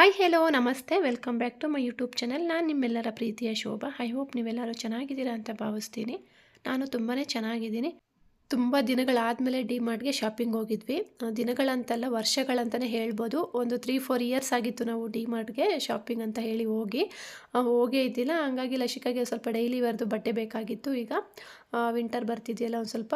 Hi hello ನಮಸ್ತೆ welcome back to my YouTube channel. ನಾನು ನಿಮ್ಮೆಲ್ಲರ ಪ್ರೀತಿಯ ಶೋಭಾ. ಐ ಹೋಪ್ ನೀವೆಲ್ಲರೂ ಚೆನ್ನಾಗಿದ್ದೀರಾ ಅಂತ ಭಾವಿಸ್ತೀನಿ. ನಾನು ತುಂಬಾ ಚೆನ್ನಾಗಿದ್ದೀನಿ. ತುಂಬ ದಿನಗಳಾದಮೇಲೆ ಡಿಮಾರ್ಟ್ಗೆ ಶಾಪಿಂಗ್ ಹೋಗಿದ್ವಿ. ದಿನಗಳಂತಲ್ಲ ವರ್ಷಗಳಂತಲೇ ಹೇಳ್ಬೋದು. ಒಂದು 3-4 ಇಯರ್ಸ್ ಆಗಿತ್ತು ನಾವು ಡಿಮಾರ್ಟ್ಗೆ ಶಾಪಿಂಗ್ ಅಂತ ಹೇಳಿ ಹೋಗೇ ಇದ್ದಿಲ್ಲ. ಹಂಗಾಗಿ ಲಸಿಕಾಗೆ ಸ್ವಲ್ಪ ಡೈಲಿ ವೇರ್ದು ಬಟ್ಟೆ ಬೇಕಾಗಿತ್ತು. ಈಗ ವಿಂಟರ್ ಬರ್ತಿದೆಯಲ್ಲ, ಒಂದು ಸ್ವಲ್ಪ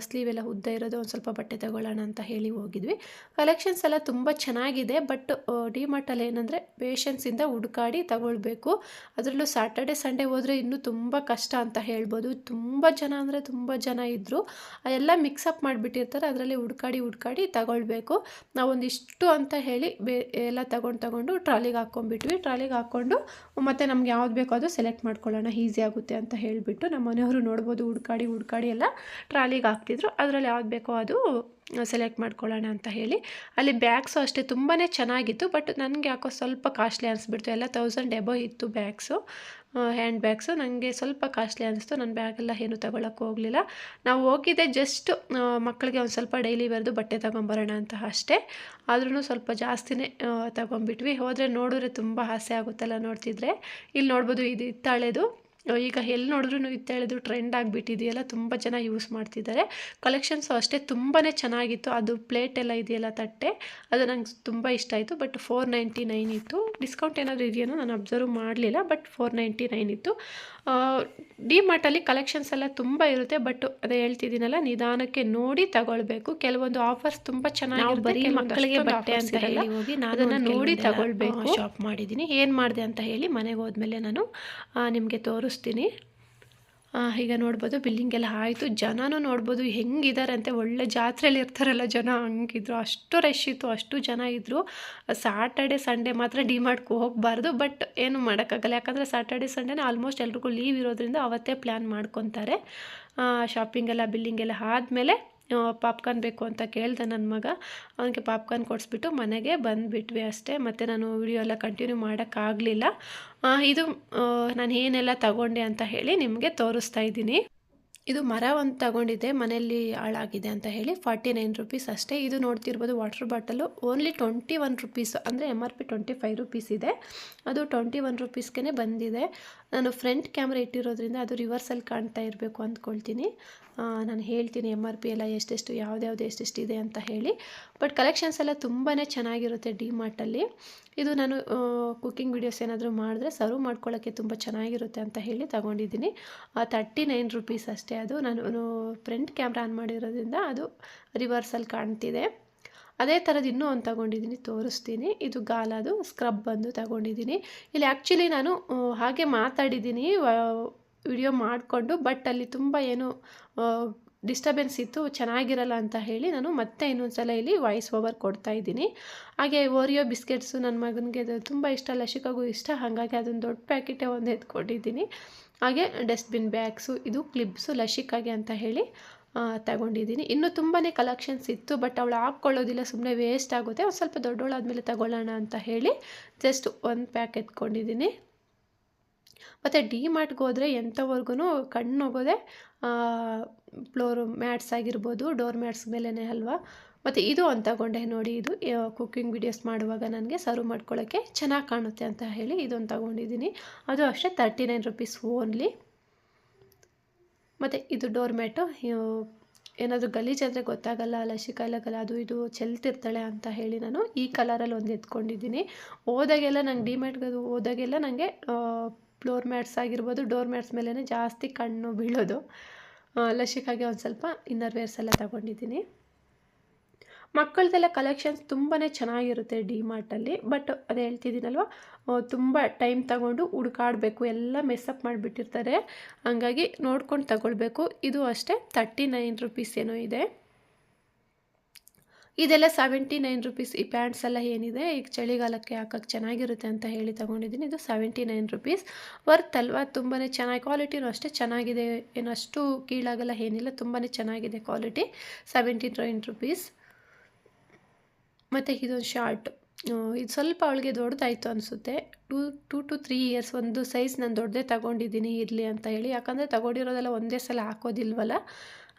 ಸ್ಲೀವ್ ಎಲ್ಲ ಉದ್ದ ಇರೋದು ಒಂದು ಸ್ವಲ್ಪ ಬಟ್ಟೆ ತಗೊಳ್ಳೋಣ ಅಂತ ಹೇಳಿ ಹೋಗಿದ್ವಿ. ಕಲೆಕ್ಷನ್ಸ್ ಎಲ್ಲ ತುಂಬ ಚೆನ್ನಾಗಿದೆ. ಬಟ್ ಡಿಮಾರ್ಟಲ್ಲಿ ಏನಂದರೆ ಪೇಷನ್ಸಿಂದ ಹುಡುಕಾಡಿ ತಗೊಳ್ಬೇಕು. ಅದರಲ್ಲೂ ಸ್ಯಾಟರ್ಡೆ ಸಂಡೇ ಹೋದರೆ ಇನ್ನೂ ತುಂಬ ಕಷ್ಟ ಅಂತ ಹೇಳ್ಬೋದು. ತುಂಬ ಜನ ಅಂದರೆ ತುಂಬ ಜನ ಇದ್ದರು. ಎಲ್ಲ ಮಿಕ್ಸಪ್ ಮಾಡಿಬಿಟ್ಟಿರ್ತಾರೆ. ಅದರಲ್ಲಿ ಹುಡ್ಕಾಡಿ ತಗೊಳ್ಬೇಕು. ನಾವೊಂದಿಷ್ಟು ಅಂತ ಹೇಳಿ ಎಲ್ಲ ತಗೊಂಡು ಟ್ರಾಲಿಗೆ ಹಾಕ್ಕೊಂಡ್ಬಿಟ್ವಿ. ಟ್ರಾಲಿಗೆ ಹಾಕ್ಕೊಂಡು ಮತ್ತು ನಮ್ಗೆ ಯಾವ್ದು ಬೇಕೋ ಅದು ಸೆಲೆಕ್ಟ್ ಮಾಡ್ಕೊಳ್ಳೋಣ, ಈಸಿ ಆಗುತ್ತೆ ಅಂತ ಹೇಳಿಬಿಟ್ಟು ನಮ್ಮ ಮನೆಯವರು ನೋಡ್ಬೋದು ಹುಡ್ಕಾಡಿ ಎಲ್ಲ ಟ್ರಾಲಿಗೆ ಹಾಕ್ತಿದ್ರು. ಅದರಲ್ಲಿ ಯಾವ್ದು ಬೇಕೋ ಅದು ಸೆಲೆಕ್ಟ್ ಮಾಡ್ಕೊಳ್ಳೋಣ ಅಂತ ಹೇಳಿ. ಅಲ್ಲಿ ಬ್ಯಾಗ್ಸು ಅಷ್ಟೇ ತುಂಬಾ ಚೆನ್ನಾಗಿತ್ತು. ಬಟ್ ನನಗೆ ಯಾಕೋ ಸ್ವಲ್ಪ ಕಾಸ್ಟ್ಲಿ ಅನಿಸ್ಬಿಡ್ತು. ಎಲ್ಲ 1000 ಎಬೋ ಇತ್ತು ಬ್ಯಾಗ್ಸು, ಹ್ಯಾಂಡ್ ಬ್ಯಾಗ್ಸು. ನನಗೆ ಸ್ವಲ್ಪ ಕಾಸ್ಟ್ಲಿ ಅನಿಸ್ತು. ನನ್ನ ಬ್ಯಾಗೆಲ್ಲ ಏನು ತಗೊಳ್ಳೋಕ್ಕೆ ಹೋಗಲಿಲ್ಲ. ನಾವು ಹೋಗಿದ್ದೆ ಜಸ್ಟ್ ಮಕ್ಕಳಿಗೆ ಒಂದು ಸ್ವಲ್ಪ ಡೈಲಿ ವೇರ್ದು ಬಟ್ಟೆ ತೊಗೊಂಬರೋಣ ಅಂತ ಅಷ್ಟೇ. ಆದ್ರೂ ಸ್ವಲ್ಪ ಜಾಸ್ತಿನೇ ತೊಗೊಂಬಿಟ್ವಿ. ಹೋದರೆ ನೋಡಿದ್ರೆ ತುಂಬ ಆಸೆ ಆಗುತ್ತಲ್ಲ ನೋಡ್ತಿದ್ರೆ. ಇಲ್ಲಿ ನೋಡ್ಬೋದು, ಇದು ಹಿತ್ತಾಳೆದು. ಈಗ ಎಲ್ಲಿ ನೋಡಿದ್ರು ಹಿತ್ತಾಳೆದು ಟ್ರೆಂಡ್ ಆಗಿಬಿಟ್ಟಿದೆಯಲ್ಲ, ತುಂಬ ಜನ ಯೂಸ್ ಮಾಡ್ತಿದ್ದಾರೆ. ಕಲೆಕ್ಷನ್ಸು ಅಷ್ಟೇ ತುಂಬಾ ಚೆನ್ನಾಗಿತ್ತು. ಅದು ಪ್ಲೇಟ್ ಎಲ್ಲ ಇದೆಯಲ್ಲ, ತಟ್ಟೆ, ಅದು ನಂಗೆ ತುಂಬ ಇಷ್ಟ ಆಯಿತು. ಬಟ್ 499 ಇತ್ತು. ಡಿಸ್ಕೌಂಟ್ ಏನಾದರೂ ಇದೆಯೋ ನಾನು ಅಬ್ಸರ್ವ್ ಮಾಡಲಿಲ್ಲ. ಬಟ್ 499 ಇತ್ತು. ಡಿಮಾರ್ಟಲ್ಲಿ ಕಲೆಕ್ಷನ್ಸ್ ಎಲ್ಲ ತುಂಬ ಇರುತ್ತೆ. ಬಟ್ ಅದೇ ಹೇಳ್ತಿದ್ದೀನಲ್ಲ, ನಿಧಾನಕ್ಕೆ ನೋಡಿ ತಗೊಳ್ಬೇಕು. ಕೆಲವೊಂದು ಆಫರ್ಸ್ ತುಂಬ ಚೆನ್ನಾಗಿ ಬರೀ ಮಕ್ಕಳಿಗೆ ಬಟ್ಟೆ ಅಂತ ಹೇಳಿ ಹೋಗಿ ನಾನು ಅದನ್ನು ನೋಡಿ ತಗೊಳ್ಬೇಕು. ಶಾಪ್ ಮಾಡಿದ್ದೀನಿ. ಏನು ಮಾಡಿದೆ ಅಂತ ಹೇಳಿ ಮನೆಗೆ ಹೋದ್ಮೇಲೆ ನಾನು ನಿಮಗೆ ತೋರಿಸ್ತೀನಿ. ಈಗ ನೋಡ್ಬೋದು ಬಿಲ್ಲಿಂಗ್ ಎಲ್ಲ ಆಯಿತು. ಜನನೂ ನೋಡ್ಬೋದು ಹೆಂಗಿದ್ದಾರೆ ಅಂತ. ಒಳ್ಳೆ ಜಾತ್ರೆಯಲ್ಲಿ ಇರ್ತಾರಲ್ಲ ಜನ, ಹಂಗಿದ್ರು. ಅಷ್ಟು ರಶ್ ಇತ್ತು, ಅಷ್ಟು ಜನ ಇದ್ದರು. ಸ್ಯಾಟರ್ಡೆ ಸಂಡೇ ಮಾತ್ರ ಡಿಮಾರ್ಟ್ಗೆ ಹೋಗಬಾರ್ದು. ಬಟ್ ಏನು ಮಾಡೋಕ್ಕಾಗಲ್ಲ, ಯಾಕಂದರೆ ಸ್ಯಾಟರ್ಡೆ ಸಂಡೇನೇ ಆಲ್ಮೋಸ್ಟ್ ಎಲ್ರಿಗೂ ಲೀವ್ ಇರೋದ್ರಿಂದ ಅವತ್ತೇ ಪ್ಲ್ಯಾನ್ ಮಾಡ್ಕೊತಾರೆ. ಶಾಪಿಂಗೆಲ್ಲ ಬಿಲ್ಲಿಂಗ್ ಎಲ್ಲ ಆದಮೇಲೆ ಪಾಪ್ಕಾರ್ನ್ ಬೇಕು ಅಂತ ಕೇಳ್ದೆ ನನ್ನ ಮಗ. ಅವನಿಗೆ ಪಾಪ್ಕಾರ್ನ್ ಕೊಡಿಸ್ಬಿಟ್ಟು ಮನೆಗೆ ಬಂದುಬಿಟ್ವಿ ಅಷ್ಟೇ. ಮತ್ತು ನಾನು ವಿಡಿಯೋ ಎಲ್ಲ ಕಂಟಿನ್ಯೂ ಮಾಡೋಕ್ಕಾಗಲಿಲ್ಲ. ಇದು ನಾನು ಏನೆಲ್ಲ ತಗೊಂಡೆ ಅಂತ ಹೇಳಿ ನಿಮಗೆ ತೋರಿಸ್ತಾ ಇದ್ದೀನಿ. ಇದು ಮರ ಒಂದು ತಗೊಂಡಿದ್ದೆ, ಮನೆಯಲ್ಲಿ ಹಾಳಾಗಿದೆ ಅಂತ ಹೇಳಿ. 49 ರುಪೀಸ್ ಅಷ್ಟೇ. ಇದು ನೋಡ್ತಿರ್ಬೋದು ವಾಟರ್ ಬಾಟಲು ಓನ್ಲಿ 21 ರುಪೀಸ್. ಅಂದರೆ MRP 25 ರುಪೀಸ್ ಇದೆ. ಅದು 21 ರುಪೀಸ್ಗೆ ಬಂದಿದೆ. ನಾನು ಫ್ರಂಟ್ ಕ್ಯಾಮ್ರಾ ಇಟ್ಟಿರೋದ್ರಿಂದ ಅದು ರಿವರ್ಸಲ್ಲಿ ಕಾಣ್ತಾ ಇರಬೇಕು ಅಂದ್ಕೊಳ್ತೀನಿ. ನಾನು ಹೇಳ್ತೀನಿ MRP ಎಲ್ಲ ಎಷ್ಟೆಷ್ಟು, ಯಾವ್ದು ಎಷ್ಟೆಷ್ಟಿದೆ ಅಂತ ಹೇಳಿ. ಬಟ್ ಕಲೆಕ್ಷನ್ಸ್ ಎಲ್ಲ ತುಂಬಾ ಚೆನ್ನಾಗಿರುತ್ತೆ ಡಿಮಾರ್ಟಲ್ಲಿ. ಇದು ನಾನು ಕುಕ್ಕಿಂಗ್ ವೀಡಿಯೋಸ್ ಏನಾದರೂ ಮಾಡಿದ್ರೆ ಸರ್ವ್ ಮಾಡ್ಕೊಳ್ಳೋಕ್ಕೆ ತುಂಬ ಚೆನ್ನಾಗಿರುತ್ತೆ ಅಂತ ಹೇಳಿ ತಗೊಂಡಿದ್ದೀನಿ. 39 ರುಪೀಸ್ ಅಷ್ಟೇ. ಅದು ನಾನು ಫ್ರಂಟ್ ಕ್ಯಾಮ್ರಾ ಆನ್ ಮಾಡಿರೋದ್ರಿಂದ ಅದು ರಿವರ್ಸಲ್ಲಿ ಕಾಣ್ತಿದೆ. ಅದೇ ಥರದ್ದು ಇನ್ನೂ ಒಂದು ತಗೊಂಡಿದ್ದೀನಿ, ತೋರಿಸ್ತೀನಿ. ಇದು ಗಾಲಾದು ಸ್ಕ್ರಬ್ ಬಂದು ತಗೊಂಡಿದ್ದೀನಿ. ಇಲ್ಲಿ ಆ್ಯಕ್ಚುಲಿ ನಾನು ಹಾಗೆ ಮಾತಾಡಿದ್ದೀನಿ ವಿಡಿಯೋ ಮಾಡಿಕೊಂಡು. ಬಟ್ ಅಲ್ಲಿ ತುಂಬ ಏನು ಡಿಸ್ಟರ್ಬೆನ್ಸ್ ಇತ್ತು, ಚೆನ್ನಾಗಿರಲ್ಲ ಅಂತ ಹೇಳಿ ನಾನು ಮತ್ತೆ ಇನ್ನೊಂದು ಸಲ ಇಲ್ಲಿ ವಾಯ್ಸ್ ಓವರ್ ಕೊಡ್ತಾ ಇದ್ದೀನಿ. ಹಾಗೆ ಓರಿಯೋ ಬಿಸ್ಕೆಟ್ಸು ನನ್ನ ಮಗನಿಗೆ ಅದು ತುಂಬ ಇಷ್ಟ, ಲಸಿಕಾಗೂ ಇಷ್ಟ. ಹಾಗಾಗಿ ಅದೊಂದು ದೊಡ್ಡ ಪ್ಯಾಕೆಟೇ ಒಂದು ಎತ್ಕೊಂಡಿದ್ದೀನಿ. ಹಾಗೆ ಡಸ್ಟ್ಬಿನ್ ಬ್ಯಾಗ್ಸು, ಇದು ಕ್ಲಿಪ್ಸು ಲಸಿಕಾಗೆ ಅಂತ ಹೇಳಿ ತಗೊಂಡಿದ್ದೀನಿ. ಇನ್ನೂ ತುಂಬಾ ಕಲೆಕ್ಷನ್ಸ್ ಇತ್ತು. ಬಟ್ ಅವಳು ಹಾಕ್ಕೊಳ್ಳೋದಿಲ್ಲ, ಸುಮ್ಮನೆ ವೇಸ್ಟ್ ಆಗುತ್ತೆ. ಒಂದು ಸ್ವಲ್ಪ ದೊಡ್ಡವಳಾದಮೇಲೆ ತಗೊಳ್ಳೋಣ ಅಂತ ಹೇಳಿ ಜಸ್ಟ್ ಒಂದು ಪ್ಯಾಕ್ ಎತ್ಕೊಂಡಿದ್ದೀನಿ. ಮತ್ತು ಡಿಮಾರ್ಟ್ಗೆ ಹೋದರೆ ಎಂಥವ್ರಿಗೂ ಕಣ್ಣು ಹೋಗೋದೆ ಫ್ಲೋರ್ ಮ್ಯಾಟ್ಸ್ ಆಗಿರ್ಬೋದು, ಡೋರ್ ಮ್ಯಾಟ್ಸ್ ಮೇಲೇ ಅಲ್ವಾ. ಮತ್ತು ಇದು ಒಂದು ತಗೊಂಡೆ ನೋಡಿ. ಇದು ಕುಕ್ಕಿಂಗ್ ವೀಡಿಯೋಸ್ ಮಾಡುವಾಗ ನನಗೆ ಸರ್ವ್ ಮಾಡ್ಕೊಳ್ಳೋಕ್ಕೆ ಚೆನ್ನಾಗಿ ಕಾಣುತ್ತೆ ಅಂತ ಹೇಳಿ ಇದೊಂದು ತಗೊಂಡಿದ್ದೀನಿ. ಅದು ಅಷ್ಟೇ 39 ರುಪೀಸ್ ಓನ್ಲಿ. ಮತ್ತು ಇದು ಡೋರ್ ಮ್ಯಾಟು. ಏನಾದರೂ ಗಲೀಜಾದರೆ ಗೊತ್ತಾಗಲ್ಲ, ಲಸಿಕಾ ಎಲ್ಲ ಅದು ಇದು ಚೆಲ್ತಿರ್ತಾಳೆ ಅಂತ ಹೇಳಿ ನಾನು ಈ ಕಲರಲ್ಲಿ ಒಂದು ಎತ್ಕೊಂಡಿದ್ದೀನಿ. ಹೋದಾಗೆಲ್ಲ ನಂಗೆ ಡಿಮಾರ್ಟ್ಗೆ ಹೋದಾಗೆಲ್ಲ ನನಗೆ ಫ್ಲೋರ್ ಮ್ಯಾಟ್ಸ್ ಆಗಿರ್ಬೋದು, ಡೋರ್ ಮ್ಯಾಟ್ಸ್ ಮೇಲೇ ಜಾಸ್ತಿ ಕಣ್ಣು ಬೀಳೋದು. ಲಸಿಕಾಗೆ ಒಂದು ಸ್ವಲ್ಪ ಇನ್ನರ್ ವೇರ್ಸ್ ಎಲ್ಲ ತಗೊಂಡಿದ್ದೀನಿ. ಮಕ್ಕಳದೆಲ್ಲ ಕಲೆಕ್ಷನ್ಸ್ ತುಂಬಾ ಚೆನ್ನಾಗಿರುತ್ತೆ ಡಿಮಾರ್ಟಲ್ಲಿ. ಬಟ್ ಅದು ಹೇಳ್ತಿದ್ದೀನಲ್ವ, ತುಂಬ ಟೈಮ್ ತಗೊಂಡು ಹುಡುಕಾಡಬೇಕು. ಎಲ್ಲ ಮೆಸ್ಸಪ್ ಮಾಡಿಬಿಟ್ಟಿರ್ತಾರೆ, ಹಂಗಾಗಿ ನೋಡ್ಕೊಂಡು ತಗೊಳ್ಬೇಕು. ಇದು ಅಷ್ಟೇ 39 ರುಪೀಸ್ ಏನೋ ಇದೆ. ಇದೆಲ್ಲ 79 ರುಪೀಸ್. ಈ ಪ್ಯಾಂಟ್ಸ್ ಎಲ್ಲ ಏನಿದೆ ಈಗ ಚಳಿಗಾಲಕ್ಕೆ ಹಾಕೋಕ್ಕೆ ಚೆನ್ನಾಗಿರುತ್ತೆ ಅಂತ ಹೇಳಿ ತಗೊಂಡಿದ್ದೀನಿ. ಇದು 79 ರುಪೀಸ್. ವರ್ತ್ ಅಲ್ವಾ, ತುಂಬಾ ಚೆನ್ನಾಗಿ. ಕ್ವಾಲಿಟಿನೂ ಅಷ್ಟೇ ಚೆನ್ನಾಗಿದೆ, ಏನಷ್ಟು ಕೀಳಾಗಲ್ಲ ಏನಿಲ್ಲ, ತುಂಬಾ ಚೆನ್ನಾಗಿದೆ ಕ್ವಾಲಿಟಿ. 79 ರುಪೀಸ್. ಮತ್ತು ಇದೊಂದು ಶಾರ್ಟ್. ಇದು ಸ್ವಲ್ಪ ಅವಳಿಗೆ ದೊಡ್ಡದಾಯಿತು ಅನಿಸುತ್ತೆ. 2 to 3 ಇಯರ್ಸ್. ಒಂದು ಸೈಜ್ ನಾನು ದೊಡ್ಡದೇ ತಗೊಂಡಿದ್ದೀನಿ ಇರಲಿ ಅಂತ ಹೇಳಿ. ಯಾಕಂದರೆ ತಗೊಂಡಿರೋದೆಲ್ಲ ಒಂದೇ ಸಲ ಹಾಕೋದಿಲ್ವಲ್ಲ,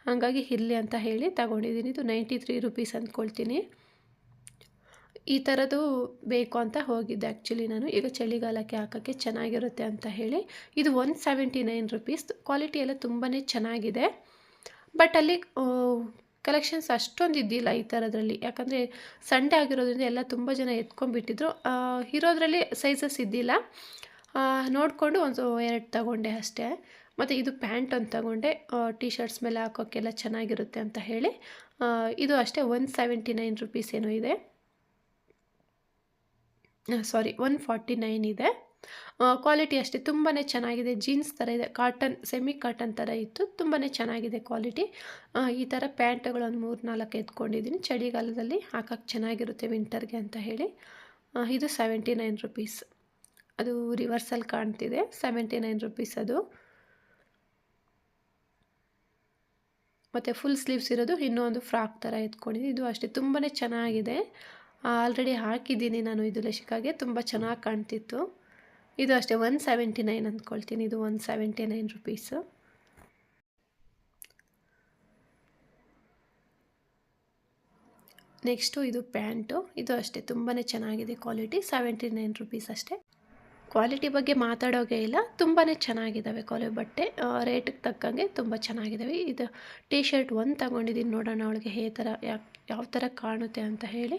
ಹಾಗಾಗಿ ಇರಲಿ ಅಂತ ಹೇಳಿ ತಗೊಂಡಿದ್ದೀನಿ. ಇದು 93 ರುಪೀಸ್ ಅಂದ್ಕೊಳ್ತೀನಿ. ಈ ಥರದ್ದು ಬೇಕು ಅಂತ ಹೋಗಿದ್ದೆ ಆ್ಯಕ್ಚುಲಿ ನಾನು. ಈಗ ಚಳಿಗಾಲಕ್ಕೆ ಹಾಕೋಕ್ಕೆ ಚೆನ್ನಾಗಿರುತ್ತೆ ಅಂತ ಹೇಳಿ. ಇದು 179 ರುಪೀಸ್. ಕ್ವಾಲಿಟಿ ಎಲ್ಲ ತುಂಬಾ ಚೆನ್ನಾಗಿದೆ. ಬಟ್ ಅಲ್ಲಿ ಕಲೆಕ್ಷನ್ಸ್ ಅಷ್ಟೊಂದು ಇದ್ದಿಲ್ಲ ಈ ಥರದ್ರಲ್ಲಿ. ಯಾಕಂದರೆ ಸಂಡೇ ಆಗಿರೋದ್ರಿಂದ ಎಲ್ಲ ತುಂಬ ಜನ ಎತ್ಕೊಂಡ್ಬಿಟ್ಟಿದ್ರು. ಇರೋದ್ರಲ್ಲಿ ಸೈಜಸ್ ಇದ್ದಿಲ್ಲ. ನೋಡಿಕೊಂಡು ಒಂದು 2 ತಗೊಂಡೆ ಅಷ್ಟೇ. ಮತ್ತು ಇದು ಪ್ಯಾಂಟ್ ಒಂದು ತಗೊಂಡೆ, ಟಿ ಶರ್ಟ್ಸ್ ಮೇಲೆ ಹಾಕೋಕ್ಕೆಲ್ಲ ಚೆನ್ನಾಗಿರುತ್ತೆ ಅಂತ ಹೇಳಿ. ಇದು ಅಷ್ಟೇ 179 ರುಪೀಸ್ ಏನೋ ಇದೆ. ಸಾರಿ 149 ಇದೆ. ಕ್ವಾಲಿಟಿ ಅಷ್ಟೇ ತುಂಬಾ ಚೆನ್ನಾಗಿದೆ. ಜೀನ್ಸ್ ಥರ ಇದೆ, ಕಾಟನ್, ಸೆಮಿ ಕಾಟನ್ ಥರ ಇತ್ತು. ತುಂಬಾ ಚೆನ್ನಾಗಿದೆ ಕ್ವಾಲಿಟಿ. ಈ ಥರ ಪ್ಯಾಂಟ್ಗಳನ್ನು 3-4 ಎತ್ಕೊಂಡಿದ್ದೀನಿ. ಚಳಿಗಾಲದಲ್ಲಿ ಹಾಕೋಕ್ಕೆ ಚೆನ್ನಾಗಿರುತ್ತೆ ವಿಂಟರ್ಗೆ ಅಂತ ಹೇಳಿ. ಇದು 79 ರುಪೀಸ್. ಅದು ರಿವರ್ಸಲ್ಲಿ ಕಾಣ್ತಿದೆ, 79 ರುಪೀಸ್ ಅದು. ಮತ್ತು ಫುಲ್ ಸ್ಲೀವ್ಸ್ ಇರೋದು ಇನ್ನೊಂದು ಫ್ರಾಕ್ ಥರ ಎತ್ಕೊಂಡಿದ್ದೀನಿ. ಇದು ಅಷ್ಟೇ ತುಂಬಾ ಚೆನ್ನಾಗಿದೆ. ಆಲ್ರೆಡಿ ಹಾಕಿದ್ದೀನಿ ನಾನು ಇದು ಲಸಿಕಾಗೆ, ತುಂಬ ಚೆನ್ನಾಗಿ ಕಾಣ್ತಿತ್ತು. ಇದು ಅಷ್ಟೇ 179 ಅಂದ್ಕೊಳ್ತೀನಿ. ಇದು 179 ರುಪೀಸು. ನೆಕ್ಸ್ಟು ಇದು ಪ್ಯಾಂಟು. ಇದು ಅಷ್ಟೇ ತುಂಬಾ ಚೆನ್ನಾಗಿದೆ ಕ್ವಾಲಿಟಿ, 79 ರುಪೀಸ್ ಅಷ್ಟೇ. ಕ್ವಾಲಿಟಿ ಬಗ್ಗೆ ಮಾತಾಡೋಗೆ ಇಲ್ಲ, ತುಂಬಾ ಚೆನ್ನಾಗಿದ್ದಾವೆ ಬಟ್ಟೆ. ರೇಟಿಗೆ ತಕ್ಕಂಗೆ ತುಂಬ ಚೆನ್ನಾಗಿದ್ದಾವೆ. ಇದು ಟಿ ಶರ್ಟ್ ಒಂದು ತಗೊಂಡಿದ್ದೀನಿ, ನೋಡೋಣ ಅವಳಿಗೆ ಯಾವ ಥರ ಕಾಣುತ್ತೆ ಅಂತ ಹೇಳಿ.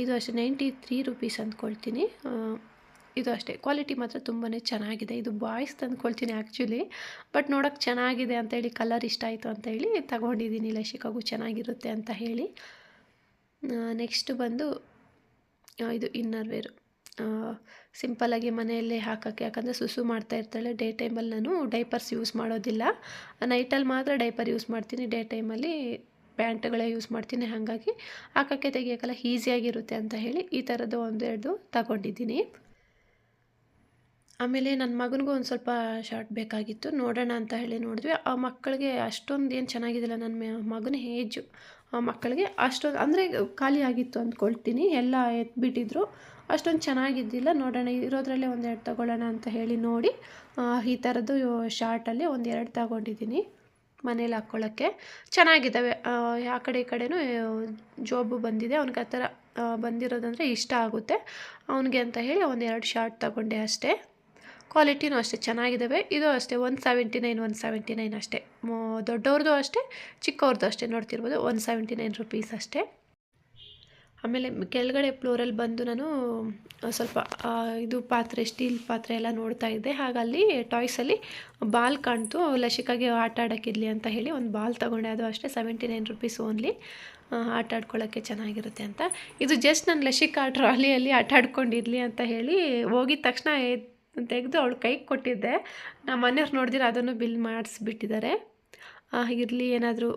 ಇದು ಅಷ್ಟೇ 93 ರುಪೀಸ್ ಅಂದ್ಕೊಳ್ತೀನಿ. ಇದು ಅಷ್ಟೇ ಕ್ವಾಲಿಟಿ ಮಾತ್ರ ತುಂಬಾ ಚೆನ್ನಾಗಿದೆ. ಇದು ಬಾಯ್ಸ್ ತಂದ್ಕೊಳ್ತೀನಿ ಆ್ಯಕ್ಚುಲಿ, ಬಟ್ ನೋಡೋಕ್ಕೆ ಚೆನ್ನಾಗಿದೆ ಅಂತೇಳಿ, ಕಲರ್ ಇಷ್ಟ ಆಯಿತು ಅಂತೇಳಿ ತಗೊಂಡಿದ್ದೀನಿ. ಲಸಿಕಾಗೂ ಚೆನ್ನಾಗಿರುತ್ತೆ ಅಂತ ಹೇಳಿ. ನೆಕ್ಸ್ಟ್ ಬಂದು ಇದು ಇನ್ನರ್ ವೇರು. ಸಿಂಪಲ್ಲಾಗಿ ಮನೆಯಲ್ಲೇ ಹಾಕೋಕ್ಕೆ, ಯಾಕಂದರೆ ಸುಸು ಮಾಡ್ತಾ ಇರ್ತಾಳೆ. ಡೇ ಟೈಮಲ್ಲಿ ನಾನು ಡೈಪರ್ಸ್ ಯೂಸ್ ಮಾಡೋದಿಲ್ಲ, ನೈಟಲ್ಲಿ ಮಾತ್ರ ಡೈಪರ್ ಯೂಸ್ ಮಾಡ್ತೀನಿ. ಡೇ ಟೈಮಲ್ಲಿ ಪ್ಯಾಂಟ್ಗಳೇ ಯೂಸ್ ಮಾಡ್ತೀನಿ. ಹಾಗಾಗಿ ಹಾಕೋಕ್ಕೆ ತೆಗಿಯೋಕ್ಕೆಲ್ಲ ಈಸಿಯಾಗಿರುತ್ತೆ ಅಂತ ಹೇಳಿ ಈ ಥರದ್ದು 1-2 ತಗೊಂಡಿದ್ದೀನಿ. ಆಮೇಲೆ ನನ್ನ ಮಗನಿಗೂ ಒಂದು ಸ್ವಲ್ಪ ಶಾರ್ಟ್ ಬೇಕಾಗಿತ್ತು, ನೋಡೋಣ ಅಂತ ಹೇಳಿ ನೋಡಿದ್ವಿ. ಆ ಮಕ್ಕಳಿಗೆ ಅಷ್ಟೊಂದು ಏನು ಚೆನ್ನಾಗಿದ್ದಿಲ್ಲ. ನನ್ನ ಮಗನ ಏಜು ಮಕ್ಕಳಿಗೆ ಅಷ್ಟೊಂದು ಅಂದರೆ ಖಾಲಿ ಆಗಿತ್ತು ಅಂದ್ಕೊಳ್ತೀನಿ, ಎಲ್ಲ ಎತ್ಬಿಟ್ಟಿದ್ರು. ಅಷ್ಟೊಂದು ಚೆನ್ನಾಗಿದ್ದಿಲ್ಲ. ನೋಡೋಣ, ಇರೋದ್ರಲ್ಲೇ 1-2 ತಗೊಳ್ಳೋಣ ಅಂತ ಹೇಳಿ ನೋಡಿ ಈ ಥರದ್ದು ಶಾರ್ಟಲ್ಲಿ 1-2 ತಗೊಂಡಿದ್ದೀನಿ ಮನೇಲಿ ಹಾಕ್ಕೊಳ್ಳೋಕ್ಕೆ. ಚೆನ್ನಾಗಿದ್ದಾವೆ. ಆ ಕಡೆ ಈ ಕಡೆನೂ ಜೋಬು ಬಂದಿದೆ. ಅವ್ನಿಗೆ ಆ ಥರ ಬಂದಿರೋದಂದರೆ ಇಷ್ಟ ಆಗುತ್ತೆ ಅವನಿಗೆ ಅಂತ ಹೇಳಿ 1-2 ಶಾರ್ಟ್ ತಗೊಂಡೆ ಅಷ್ಟೇ. ಕ್ವಾಲಿಟಿನೂ ಅಷ್ಟೇ ಚೆನ್ನಾಗಿದ್ದಾವೆ. ಇದು ಅಷ್ಟೇ 179 ಅಷ್ಟೇ. ದೊಡ್ಡವ್ರದ್ದು ಅಷ್ಟೇ, ಚಿಕ್ಕವ್ರದ್ದು ಅಷ್ಟೇ. ನೋಡ್ತಿರ್ಬೋದು 179 ರುಪೀಸ್ ಅಷ್ಟೇ. ಆಮೇಲೆ ಕೆಳಗಡೆ ಫ್ಲೋರಲ್ಲಿ ಬಂದು ನಾನು ಸ್ವಲ್ಪ ಇದು ಪಾತ್ರೆ, ಸ್ಟೀಲ್ ಪಾತ್ರೆ ಎಲ್ಲ ನೋಡ್ತಾ ಇದ್ದೆ. ಹಾಗಲ್ಲಿ ಟಾಯ್ಸಲ್ಲಿ ಬಾಲ್ ಕಾಣ್ತು. ಲಸಿಕಾಗೆ ಆಟ ಆಡೋಕ್ಕಿರಲಿ ಅಂತ ಹೇಳಿ ಒಂದು ಬಾಲ್ ತೊಗೊಂಡೆ. ಅದು ಅಷ್ಟೇ 79 ರುಪೀಸ್ ಓನ್ಲಿ. ಆಟ ಆಡ್ಕೊಳ್ಳೋಕ್ಕೆ ಚೆನ್ನಾಗಿರುತ್ತೆ ಅಂತ. ಇದು ಜಸ್ಟ್ ನನ್ನ ಲಸಿಕಾ ಟ್ರಾಲಿಯಲ್ಲಿ ಆಟ ಆಡ್ಕೊಂಡಿರಲಿ ಅಂತ ಹೇಳಿ ಹೋಗಿದ ತಕ್ಷಣ ತೆಗೆದು ಅವಳು ಕೈಗೆ ಕೊಟ್ಟಿದ್ದೆ. ನಮ್ಮ ಮನೆಯವ್ರು ನೋಡಿದ್ರೆ ಅದನ್ನು ಬಿಲ್ ಮಾಡಿಸ್ಬಿಟ್ಟಿದ್ದಾರೆ. ಇರಲಿ, ಏನಾದರೂ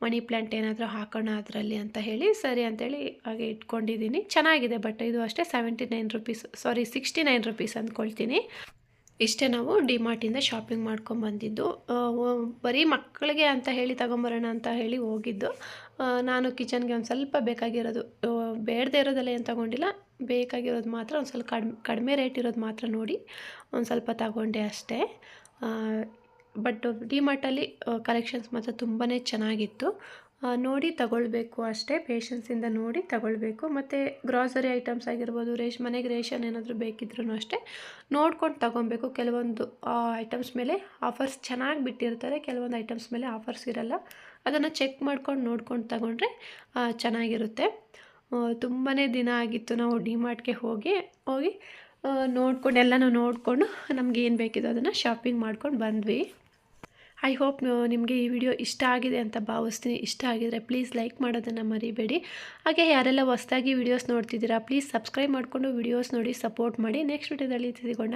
ಮನಿ ಪ್ಲ್ಯಾಂಟ್ ಏನಾದರೂ ಹಾಕೋಣ ಅದರಲ್ಲಿ ಅಂತ ಹೇಳಿ, ಸರಿ ಅಂತೇಳಿ ಹಾಗೆ ಇಟ್ಕೊಂಡಿದ್ದೀನಿ. ಚೆನ್ನಾಗಿದೆ. ಬಟ್ ಇದು ಅಷ್ಟೇ 79 ರುಪೀಸ್, ಸಾರಿ 69 ರುಪೀಸ್ ಅಂದ್ಕೊಳ್ತೀನಿ. ಇಷ್ಟೇ ನಾವು ಡಿಮಾರ್ಟಿಂದ ಶಾಪಿಂಗ್ ಮಾಡ್ಕೊಂಬಂದಿದ್ದು. ಬರೀ ಮಕ್ಕಳಿಗೆ ಅಂತ ಹೇಳಿ ತಗೊಂಬರೋಣ ಅಂತ ಹೇಳಿ ಹೋಗಿದ್ದು. ನಾನು ಕಿಚನ್ಗೆ ಒಂದು ಸ್ವಲ್ಪ ಬೇಕಾಗಿರೋದು, ಬೇಡದೇ ಇರೋದೆಲ್ಲ ಏನು ತೊಗೊಂಡಿಲ್ಲ, ಬೇಕಾಗಿರೋದು ಮಾತ್ರ ಒಂದು ಸ್ವಲ್ಪ ಕಡಿಮೆ ರೇಟ್ ಇರೋದು ಮಾತ್ರ ನೋಡಿ ಒಂದು ಸ್ವಲ್ಪ ತಗೊಂಡೆ ಅಷ್ಟೇ. ಬಟ್ ಡಿಮಾರ್ಟಲ್ಲಿ ಕಲೆಕ್ಷನ್ಸ್ ಮಾತ್ರ ತುಂಬಾ ಚೆನ್ನಾಗಿತ್ತು. ನೋಡಿ ತಗೊಳ್ಬೇಕು ಅಷ್ಟೇ, ಪೇಷನ್ಸಿಂದ ನೋಡಿ ತಗೊಳ್ಬೇಕು. ಮತ್ತು ಗ್ರಾಸರಿ ಐಟಮ್ಸ್ ಆಗಿರ್ಬೋದು, ಮನೆಗೆ ರೇಷನ್ ಏನಾದರೂ ಬೇಕಿದ್ರೂ ಅಷ್ಟೇ ನೋಡ್ಕೊಂಡು ತಗೊಬೇಕು. ಕೆಲವೊಂದು ಐಟಮ್ಸ್ ಮೇಲೆ ಆಫರ್ಸ್ ಚೆನ್ನಾಗಿ ಬಿಟ್ಟಿರ್ತಾರೆ, ಕೆಲವೊಂದು ಐಟಮ್ಸ್ ಮೇಲೆ ಆಫರ್ಸ್ ಇರಲ್ಲ. ಅದನ್ನು ಚೆಕ್ ಮಾಡ್ಕೊಂಡು ನೋಡ್ಕೊಂಡು ತಗೊಂಡ್ರೆ ಚೆನ್ನಾಗಿರುತ್ತೆ. ತುಂಬಾ ದಿನ ಆಗಿತ್ತು ನಾವು ಡಿಮಾರ್ಟ್ಗೆ ಹೋಗಿ ನೋಡ್ಕೊಂಡು, ಎಲ್ಲನೂ ನೋಡಿಕೊಂಡು ನಮ್ಗೆ ಏನು ಬೇಕಿದೆ ಅದನ್ನು ಶಾಪಿಂಗ್ ಮಾಡ್ಕೊಂಡು ಬಂದ್ವಿ. ಐ ಹೋಪ್ ನಿಮಗೆ ಈ ವಿಡಿಯೋ ಇಷ್ಟ ಆಗಿದೆ ಅಂತ ಭಾವಿಸ್ತೀನಿ. ಇಷ್ಟ ಆಗಿದರೆ ಪ್ಲೀಸ್ ಲೈಕ್ ಮಾಡೋದನ್ನು ಮರಿಬೇಡಿ. ಹಾಗೆ ಯಾರೆಲ್ಲ ಹೊಸದಾಗಿ ವಿಡಿಯೋಸ್ ನೋಡ್ತಿದ್ದೀರಾ ಪ್ಲೀಸ್ ಸಬ್ಸ್ಕ್ರೈಬ್ ಮಾಡಿಕೊಂಡು ವಿಡಿಯೋಸ್ ನೋಡಿ ಸಪೋರ್ಟ್ ಮಾಡಿ. ನೆಕ್ಸ್ಟ್ ವಿಡಿಯೋದಲ್ಲಿ ಸಿಗೋಣ.